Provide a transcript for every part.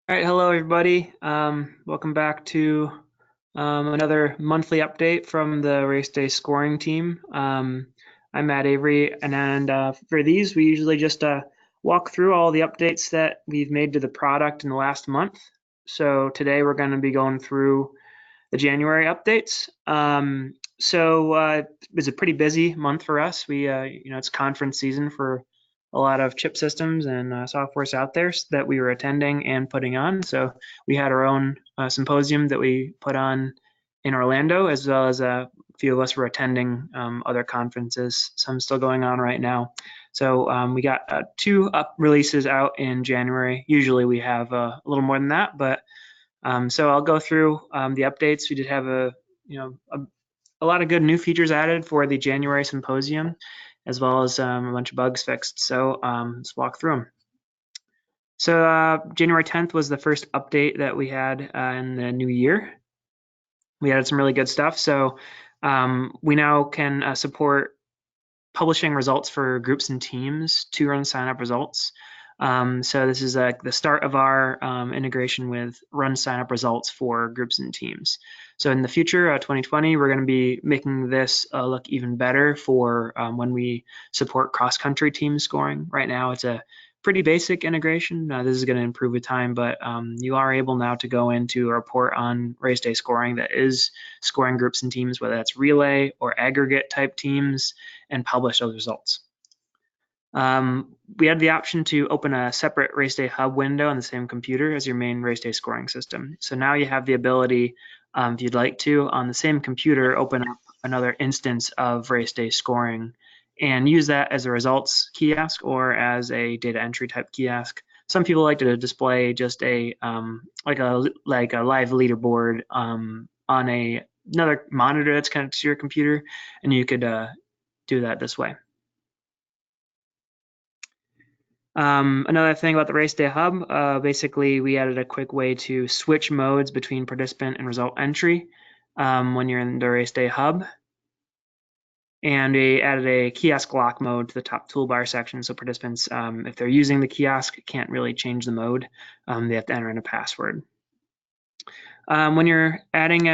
All right, hello everybody. Welcome back to another monthly update from the RaceDay scoring team. I'm Matt Avery, and for these, we usually just walk through all the updates that we've made to the product in the last month. So today we're going to be going through the January updates. It was a pretty busy month for us. It's conference season for a lot of chip systems and softwares out there that we were attending and putting on. So we had our own symposium that we put on in Orlando, as well as a few of us were attending other conferences, some still going on right now. So we got two releases out in January. Usually we have a little more than that, but so I'll go through the updates. We did have a lot of good new features added for the January symposium, as well as a bunch of bugs fixed. So let's walk through them. So January 10th was the first update that we had in the new year. We added some really good stuff. So we now can support publishing results for groups and teams to RunSignup results. So this is the start of our integration with RunSignup results for groups and teams. So in the future, 2020, we're going to be making this look even better for when we support cross-country team scoring. Right now, it's a pretty basic integration. This is going to improve with time, but you are able now to go into a report on RaceDay scoring that is scoring groups and teams, whether that's relay or aggregate type teams, and publish those results. We had the option to open a separate RaceDay hub window on the same computer as your main RaceDay scoring system. So now you have the ability, if you'd like to, on the same computer, open up another instance of RaceDay scoring and use that as a results kiosk or as a data entry type kiosk. Some people like to display just a like a live leaderboard on another monitor that's connected to your computer, and you could do that this way. Another thing about the RaceDay hub, basically we added a quick way to switch modes between participant and result entry when you're in the RaceDay hub. And we added a kiosk lock mode to the top toolbar section, so participants, if they're using the kiosk, can't really change the mode. They have to enter in a password. When you're adding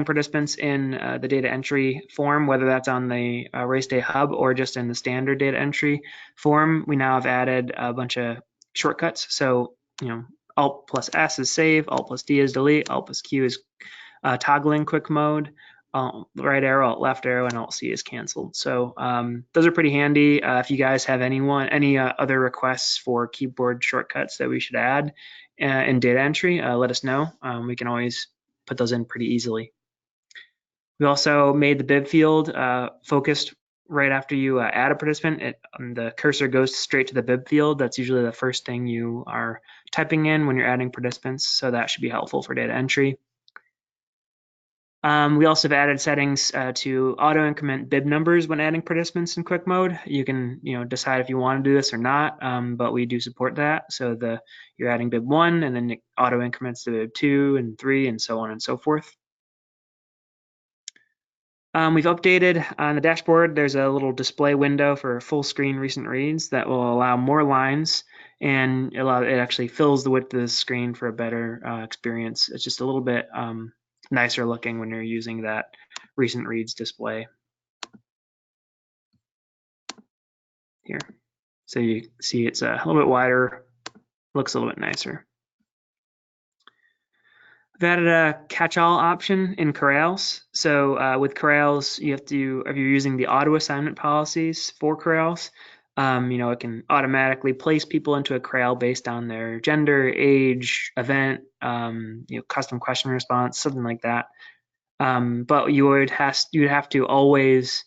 participants in the data entry form, whether that's on the RaceDay hub or just in the standard data entry form, we now have added a bunch of shortcuts. So, Alt plus S is save, Alt plus D is delete, Alt plus Q is toggling quick mode, right arrow, Alt left arrow, and Alt C is canceled. So those are pretty handy. If you guys have any other requests for keyboard shortcuts that we should add in data entry, let us know. We can always put those in pretty easily. We also made the bib field focused right after you add a participant. The cursor goes straight to the bib field. That's usually the first thing you are typing in when you're adding participants, so that should be helpful for data entry. We also have added settings to auto increment bib numbers when adding participants in quick mode. You can decide if you want to do this or not, but we do support that. So you're adding bib 1 and then it auto increments to bib 2 and 3 and so on and so forth. We've updated on the dashboard. There's a little display window for full screen recent reads that will allow more lines, and it actually fills the width of the screen for a better experience. It's just a little bit nicer looking when you're using that recent reads display here. So you see it's a little bit wider, looks a little bit nicer. We've added a catch-all option in corrals. So with corrals, if you're using the auto assignment policies for corrals, it can automatically place people into a corral based on their gender, age, event, custom question response, something like that. But you would have to always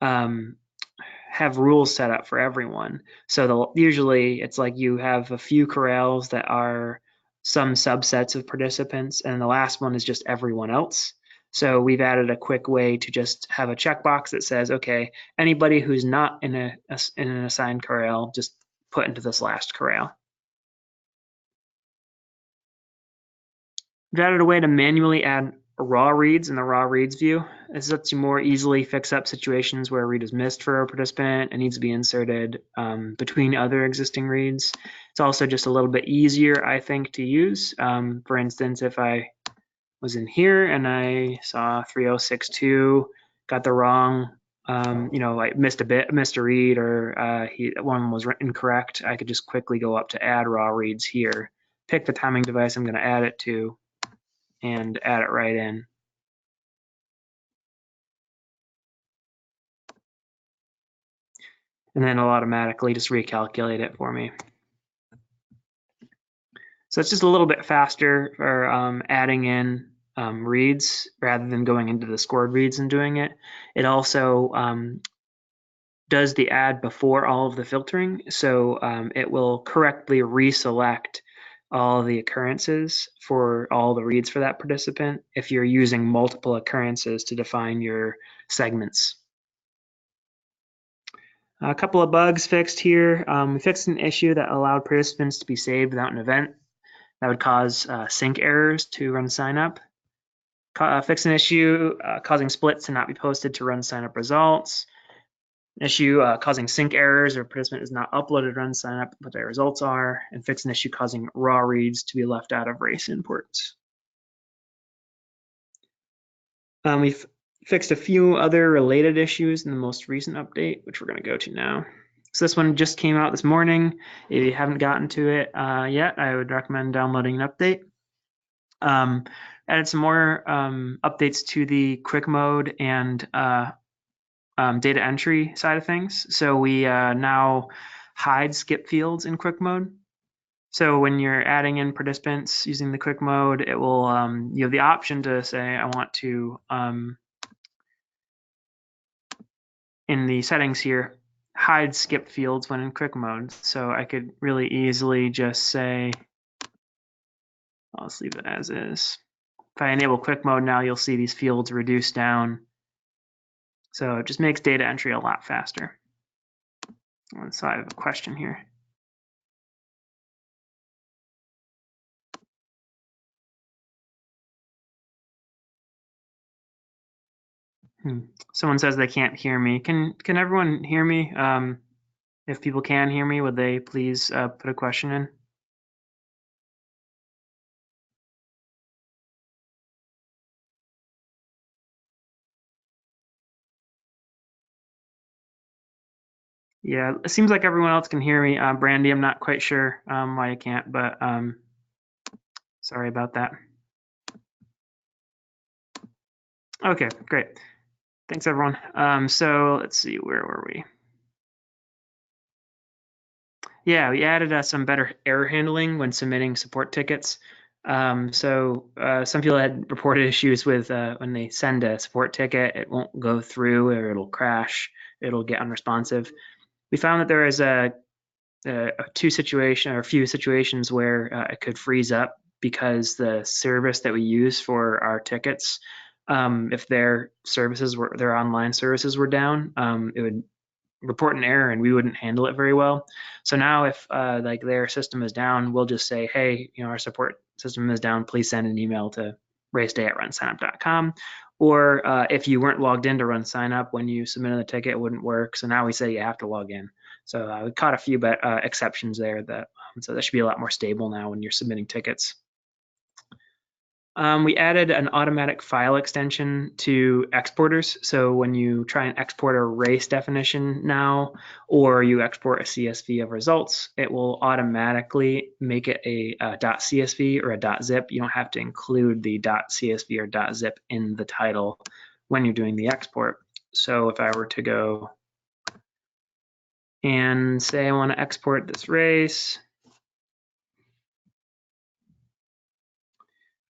have rules set up for everyone. So usually it's like you have a few corrals that are some subsets of participants, and the last one is just everyone else. So we've added a quick way to just have a checkbox that says, okay, anybody who's not in an assigned corral, just put into this last corral. We've added a way to manually add raw reads in the raw reads view. This lets you more easily fix up situations where a read is missed for a participant and needs to be inserted between other existing reads. It's also just a little bit easier, I think, to use. For instance, if I was in here and I saw 3062, got the wrong, I missed a read, or one was incorrect, I could just quickly go up to add raw reads here, pick the timing device I'm going to add it to, and add it right in. And then it'll automatically just recalculate it for me. So it's just a little bit faster for adding in reads rather than going into the scored reads and doing it. It also does the add before all of the filtering, so it will correctly reselect all of the occurrences for all the reads for that participant if you're using multiple occurrences to define your segments. A couple of bugs fixed here. We fixed an issue that allowed participants to be saved without an event that would cause sync errors to RunSignup. Fixed an issue causing splits to not be posted to RunSignup results. An issue causing sync errors, or participant is not uploaded RunSignup, but their results are. And fix an issue causing raw reads to be left out of race imports. We've fixed a few other related issues in the most recent update, which we're going to go to now. So this one just came out this morning. If you haven't gotten to it yet, I would recommend downloading an update. Added some more updates to the quick mode and data entry side of things. So we now hide skip fields in quick mode. So when you're adding in participants using the quick mode, it will you have the option to say, I want to in the settings here, hide skip fields when in quick mode. So I could really easily just say, I'll just leave it as is. If I enable quick mode now, you'll see these fields reduced down. So it just makes data entry a lot faster. So I have a question here. Someone says they can't hear me. Can everyone hear me? If people can hear me, would they please put a question in? Yeah, it seems like everyone else can hear me. Brandy, I'm not quite sure why you can't, but sorry about that. Okay, great. Thanks, everyone. So let's see, where were we? Yeah, we added some better error handling when submitting support tickets. Some people had reported issues with when they send a support ticket, it won't go through, or it'll crash, it'll get unresponsive. We found that there is a few situations where it could freeze up because the service that we use for our tickets, if their online services were down, it would report an error and we wouldn't handle it very well. So now if like their system is down, we'll just say, hey, our support system is down, please send an email to RaceDay@RunSignup.com. Or if you weren't logged into RunSignup when you submitted the ticket, it wouldn't work. So now we say you have to log in. So we caught a few exceptions there, so that should be a lot more stable now when you're submitting tickets. We added an automatic file extension to exporters. So when you try and export a race definition now, or you export a CSV of results, it will automatically make it a .csv or a .zip. You don't have to include the .csv or .zip in the title when you're doing the export. So if I were to go and say I want to export this race,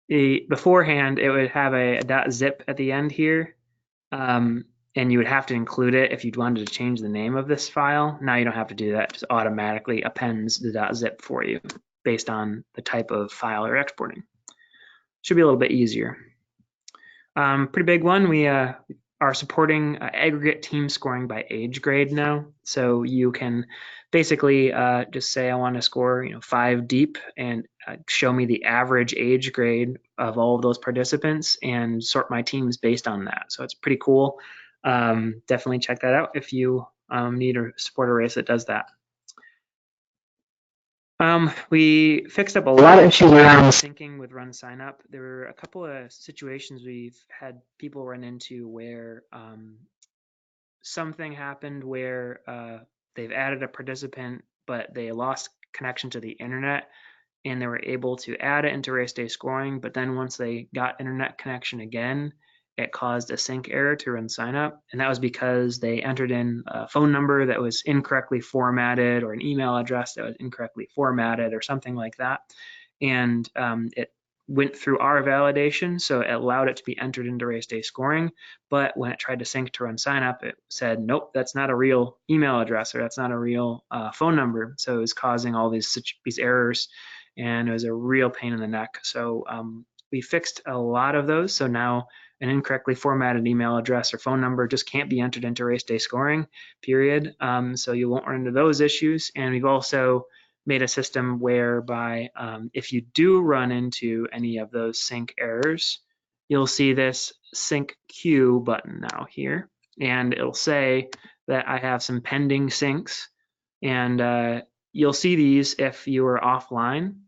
beforehand it would have a .zip at the end here, and you would have to include it if you wanted to change the name of this file. Now you don't have to do that; it just automatically appends the .zip for you based on the type of file you're exporting. Should be a little bit easier. Pretty big one. We are supporting aggregate team scoring by age grade now. So you can basically just say, I want to score 5 deep and show me the average age grade of all of those participants and sort my teams based on that. So it's pretty cool. Definitely check that out if you need to support a race that does that. We fixed up a lot of issues around syncing with RunSignup. There were a couple of situations we've had people run into where something happened where they've added a participant, but they lost connection to the internet, and they were able to add it into RaceDay scoring. But then once they got internet connection again, it caused a sync error to RunSignup, and that was because they entered in a phone number that was incorrectly formatted or an email address that was incorrectly formatted or something like that. And it went through our validation, so it allowed it to be entered into RaceDay scoring. But when it tried to sync to RunSignup, it said, nope, that's not a real email address or that's not a real phone number. So it was causing all these errors, and it was a real pain in the neck. So we fixed a lot of those. So now an incorrectly formatted email address or phone number just can't be entered into RaceDay scoring, period. So you won't run into those issues. And we've also made a system whereby if you do run into any of those sync errors, you'll see this sync queue button now here, and it'll say that I have some pending syncs, and you'll see these if you are offline.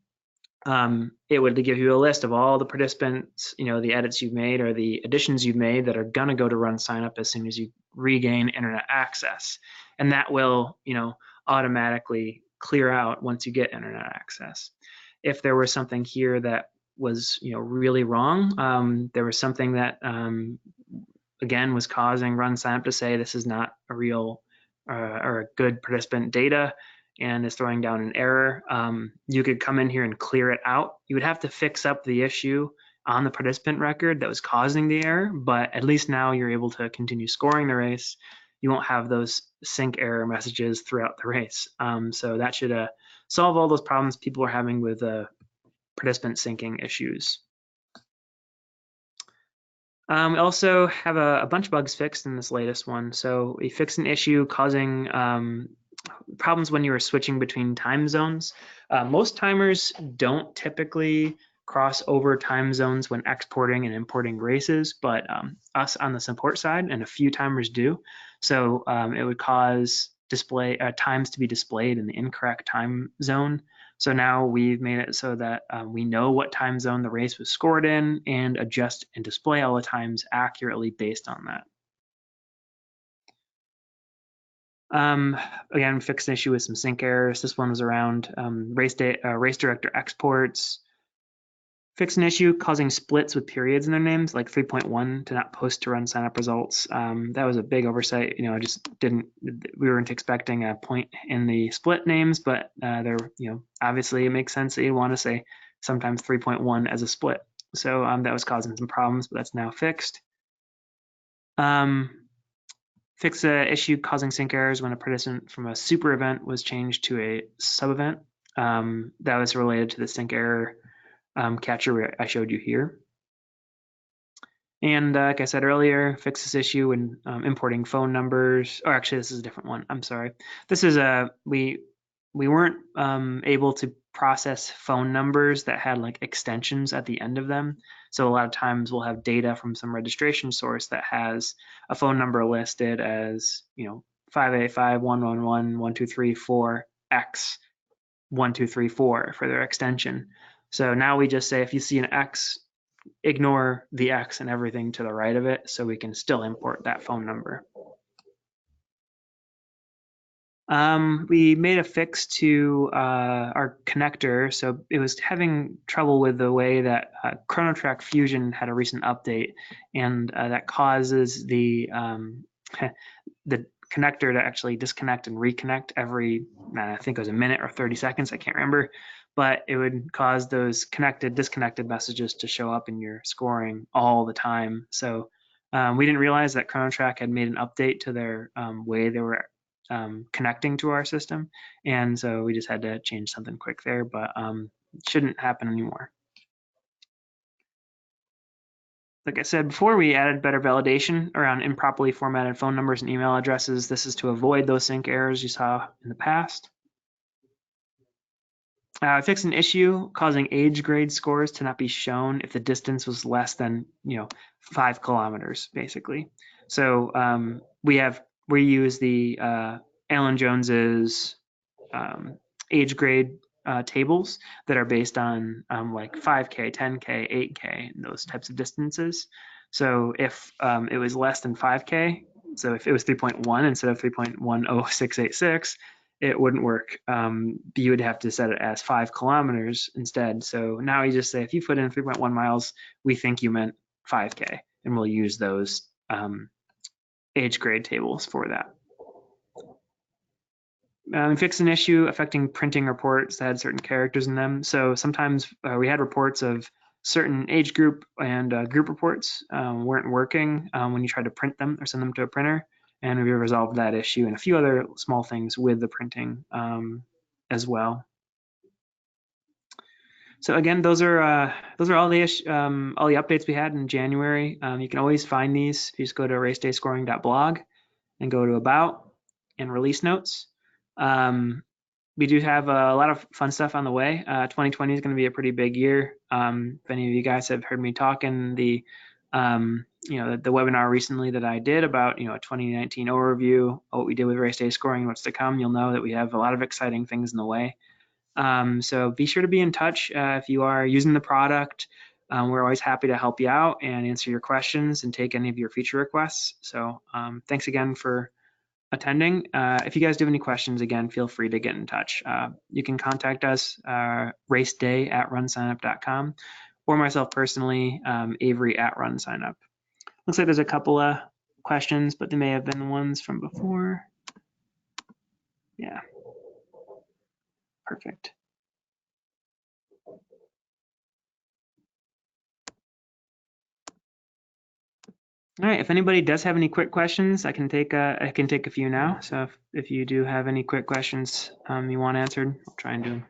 It would give you a list of all the participants, the edits you've made or the additions you've made that are going to go to RunSignup as soon as you regain internet access. And that will, automatically clear out once you get internet access. If there was something here that was, really wrong, there was something that, again, was causing RunSignup to say this is not a real or a good participant data, and is throwing down an error, you could come in here and clear it out. You would have to fix up the issue on the participant record that was causing the error, but at least now you're able to continue scoring the race. You won't have those sync error messages throughout the race. So that should solve all those problems people are having with participant syncing issues. We also have a bunch of bugs fixed in this latest one. So we fixed an issue causing problems when you were switching between time zones. Most timers don't typically cross over time zones when exporting and importing races, but us on the support side and a few timers do. So it would cause times to be displayed in the incorrect time zone. So now we've made it so that we know what time zone the race was scored in and adjust and display all the times accurately based on that. Again, fixed an issue with some sync errors. This one was around race director exports. Fixed an issue causing splits with periods in their names, like 3.1 to not post to RunSignup results. That was a big oversight. We weren't expecting a point in the split names, but obviously it makes sense that you want to say sometimes 3.1 as a split. So that was causing some problems, but that's now fixed. Fix an issue causing sync errors when a participant from a super event was changed to a sub event. That was related to the sync error catcher I showed you here. And like I said earlier, fix this issue when importing phone numbers. Or actually, this is a different one. I'm sorry. This is we weren't able to process phone numbers that had like extensions at the end of them. So a lot of times we'll have data from some registration source that has a phone number listed as 585-111-1234-X1234 for their extension. So now we just say if you see an X, ignore the X and everything to the right of it, so we can still import that phone number. We made a fix to our connector. So it was having trouble with the way that ChronoTrack Fusion had a recent update, and that causes the connector to actually disconnect and reconnect every, I think it was a minute or 30 seconds, I can't remember, but it would cause those disconnected messages to show up in your scoring all the time. So we didn't realize that ChronoTrack had made an update to their way they were connecting to our system, and so we just had to change something quick there, but it shouldn't happen anymore. like I said before, we added better validation around improperly formatted phone numbers and email addresses. This is to avoid those sync errors you saw in the past. Fixed an issue causing age grade scores to not be shown if the distance was less than 5 kilometers, basically. So we use the Alan Jones's age grade tables that are based on like 5K, 10K, 8K, and those types of distances. So if it was less than 5K, so if it was 3.1 instead of 3.10686, it wouldn't work. You would have to set it as 5 kilometers instead. So now you just say, if you put in 3.1 miles, we think you meant 5K, and we'll use those age grade tables for that. Fix an issue affecting printing reports that had certain characters in them. So sometimes we had reports of certain age group and group reports weren't working when you tried to print them or send them to a printer. And we resolved that issue and a few other small things with the printing as well. So again, those are all the updates we had in January. You can always find these if you just go to racedayScoring.blog and go to About and Release Notes. We do have a lot of fun stuff on the way. 2020 is going to be a pretty big year. If any of you guys have heard me talk in the webinar recently that I did about a 2019 overview, what we did with RaceDay scoring and what's to come, you'll know that we have a lot of exciting things in the way. So be sure to be in touch if you are using the product. We're always happy to help you out and answer your questions and take any of your feature requests. So thanks again for attending. If you guys do have any questions, again, feel free to get in touch. You can contact us, RaceDay@RunSignup.com, or myself personally, Avery@RunSignup. Looks like there's a couple of questions, but they may have been the ones from before. Yeah. Perfect. All right, if anybody does have any quick questions, I can take a few now. So if you do have any quick questions you want answered, I'll try and do them.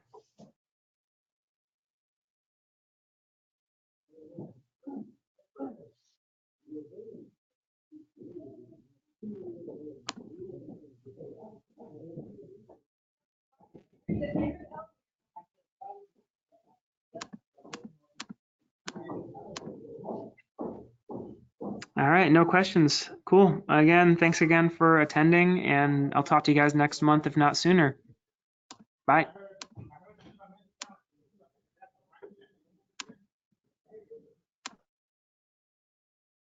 All right, no questions. Cool. Again, thanks again for attending, and I'll talk to you guys next month, if not sooner. Bye.